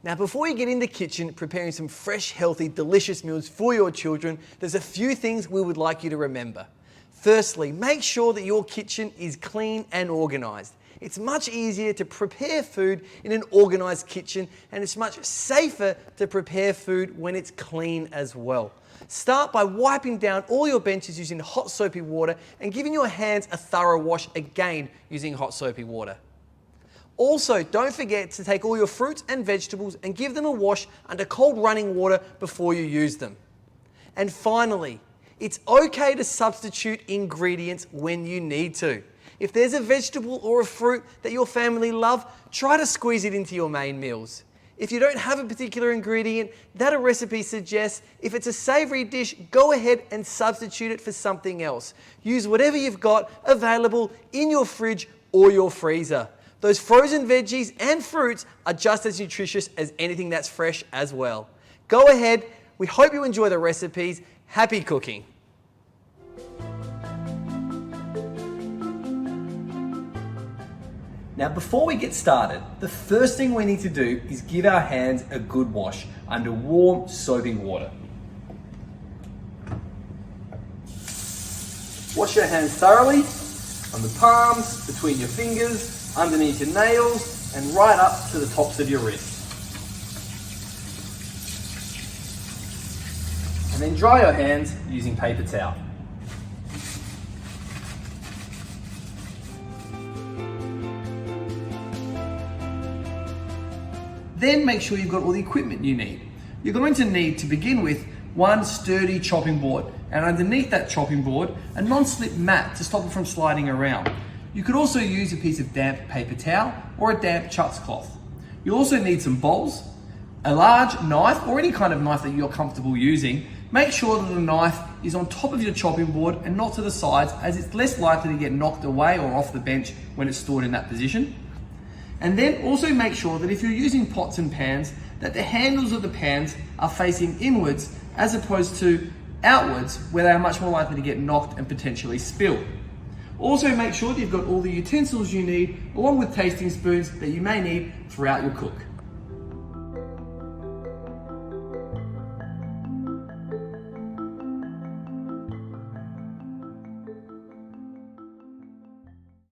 Now, before you get in the kitchen preparing some fresh, healthy, delicious meals for your children, there's a few things we would like you to remember. Firstly, make sure that your kitchen is clean and organised. It's much easier to prepare food in an organised kitchen, and it's much safer to prepare food when it's clean as well. Start by wiping down all your benches using hot soapy water and giving your hands a thorough wash again using hot soapy water. Also, don't forget to take all your fruits and vegetables and give them a wash under cold running water before you use them. And finally, it's okay to substitute ingredients when you need to. If there's a vegetable or a fruit that your family love, try to squeeze it into your main meals. If you don't have a particular ingredient that a recipe suggests, if it's a savoury dish, go ahead and substitute it for something else. Use whatever you've got available in your fridge or your freezer. Those frozen veggies and fruits are just as nutritious as anything that's fresh as well. Go ahead. We hope you enjoy the recipes. Happy cooking. Now, before we get started, the first thing we need to do is give our hands a good wash under warm, soapy water. Wash your hands thoroughly on the palms, between your fingers, underneath your nails, and right up to the tops of your wrists. And then dry your hands using paper towel. Then make sure you've got all the equipment you need. You're going to need, to begin with, one sturdy chopping board, and underneath that chopping board, a non-slip mat to stop it from sliding around. You could also use a piece of damp paper towel or a damp Chutz cloth. You'll also need some bowls, a large knife or any kind of knife that you're comfortable using. Make sure that the knife is on top of your chopping board and not to the sides, as it's less likely to get knocked away or off the bench when it's stored in that position. And then also make sure that if you're using pots and pans, that the handles of the pans are facing inwards as opposed to outwards, where they are much more likely to get knocked and potentially spill. Also make sure that you've got all the utensils you need, along with tasting spoons that you may need throughout your cook.